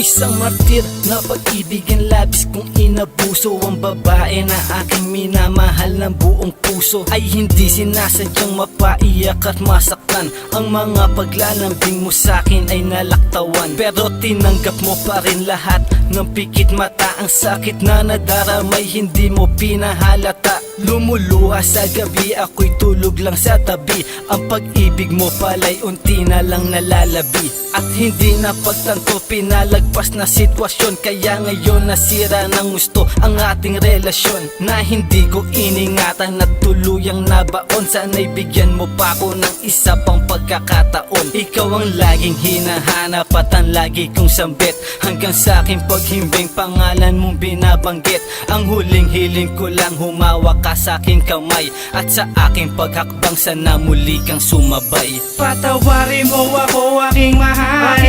Isang martir na pag-ibig ang labis kong inabuso. Ang babae na aking minamahal ng buong puso ay hindi sinasadyang mapaiyak at masaktan. Ang mga paglalambing mo sa'kin ay nalaktawan, pero tinanggap mo pa rin lahat ng pikit mata. Ang sakit na nadaramay hindi mo pinahalata. Lumuluha sa gabi, ako'y tulog lang sa tabi. Ang pag-ibig mo pala'y unti na lang nalalabi, at hindi na pagtanto pinalagpas na sitwasyon. Kaya ngayon nasira ng gusto ang ating relasyon, na hindi ko iningatan at tuluyang nabaon. Sana'y bigyan mo pa ako ng isa pang pagkakataon. Ikaw ang laging hinahanap at ang lagi kong sambit, hanggang sa aking paghimbing pangalan mong binabanggit. Ang huling hiling ko lang humawak ka sa aking kamay, at sa aking paghakbang sana muli kang sumabay. Patawarin mo ako, aking mahal,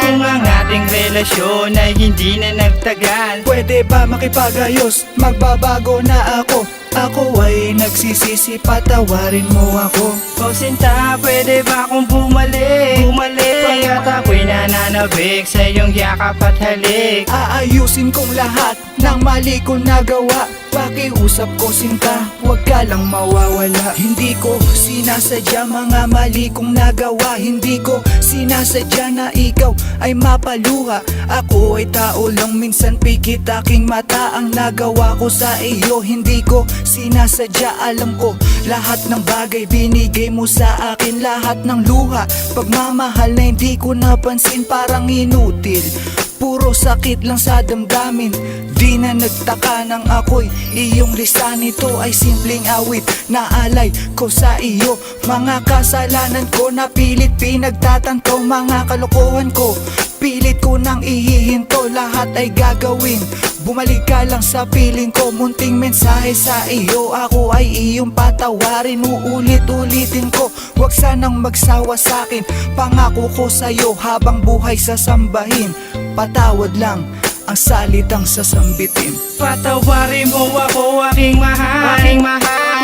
kung ang ating relasyon ay hindi na nagtagal. Pwede ba makipagayos? Magbabago na ako. Ako ay nagsisisi, patawarin mo ako. O sinta, pwede ba akong bumalik? Pagkat ako'y nananabik sa iyong yakap at halik. Aayusin kong lahat ng mali ko nagawa. Pakiusap ko sinta, huwag ka lang mawawala. Hindi ko sinasadya mga mali kong nagawa. Hindi ko sinasadya na ikaw ay mapaluha. Ako ay tao lang, minsan pikit aking mata. Ang nagawa ko sa iyo, hindi ko sinasadya. Alam ko lahat ng bagay binigay mo sa akin. Lahat ng luha, pagmamahal na hindi ko napansin, parang inutil. Puro sakit lang sa damdamin. Di na nagtaka nang ako'y iyong lista. Nito ay simpleng awit na alay ko sa iyo. Mga kasalanan ko na pilit pinagtatanto. Mga kalokohan ko pilit ko nang ihihinto. Lahat ay gagawin, bumalik ka lang sa piling ko. Munting mensahe sa iyo, ako ay iyong patawarin. Uulit-ulitin ko, huwag sanang magsawa sa'kin. Pangako ko sa'yo habang buhay sasambahin. Patawad lang ang salitang sasambitin. Patawarin mo ako, aking mahal,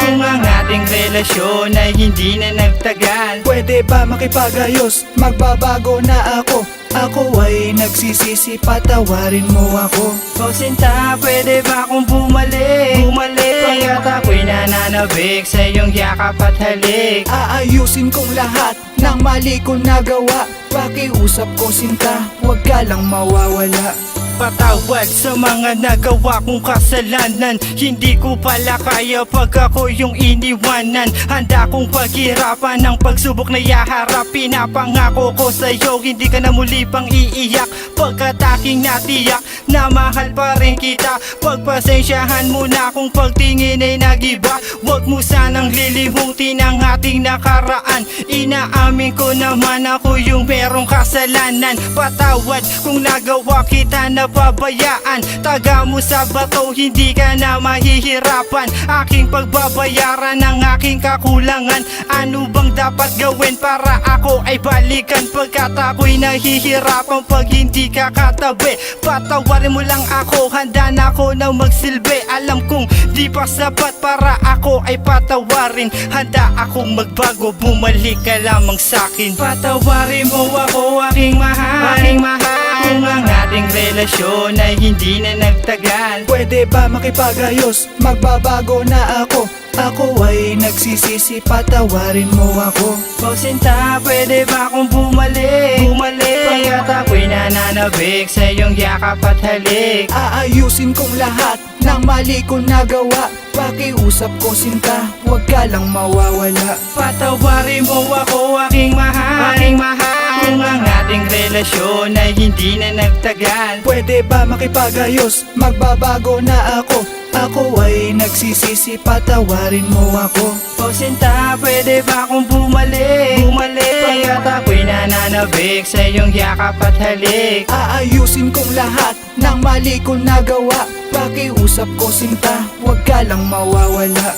kung ang ating relasyon ay hindi na nagtagal. Pwede ba makipagayos? Magbabago na ako. Ako ay nagsisisi, patawarin mo ako. O sinta, pwede ba akong bumalik? Pagkat ako'y nananabik sa iyong yakap at halik. Aayusin kong lahat ng mali ko nagawa. Pakiusap ko sinta, huwag ka lang mawawala. Patawad sa mga nagawa kong kasalanan. Hindi ko pala kaya pag ako yung iniwanan. Handa kong paghirapan ng pagsubok na ihaharap. Pinapangako ko sa'yo, hindi ka na muli pang iiyak. Pagkat aking natiyak na mahal pa rin kita. Pagpasensyahan mo na kung pagtingin ay nagiba. Huwag mo sanang lilimutin ang ating nakaraan. Inaamin ko naman ako yung merong kasalanan. Patawad kung nagawa kita na pabayaan. Taga mo sa bato, hindi ka na mahihirapan. Aking pagbabayaran ng aking kakulangan. Ano bang dapat gawin para ako ay balikan? Pagkat ako'y nahihirapan pag hindi ka katabi. Patawarin mo lang ako, handa na ako na magsilbi. Alam kong di pa sapat para ako ay patawarin. Handa akong magbago, bumalik ka lamang sa'kin. Patawarin mo ako, aking mahal, kung ang ating relasyon ay hindi na nagtagal. Pwede ba makipagayos? Magbabago na ako. Ako ay nagsisisi, patawarin mo ako. O sinta, pwede ba akong bumalik? Pagkat ako'y nananabik sa iyong yakap at halik. Aayusin kong lahat ng mali ko nagawa. Pakiusap ko sinta, huwag ka lang mawawala. Patawarin mo ako, aking mahal, kung ang ating relasyon ay hindi na nagtagal. Pwede ba makipagayos? Magbabago na ako. Ako ay nagsisisi, patawarin mo ako. O sinta, pwede ba akong bumalik? Pagkat ako'y nananabik sa iyong yakap at halik. Aayusin kong lahat ng mali ko nagawa. Pakiusap ko sinta, huwag ka lang mawawala.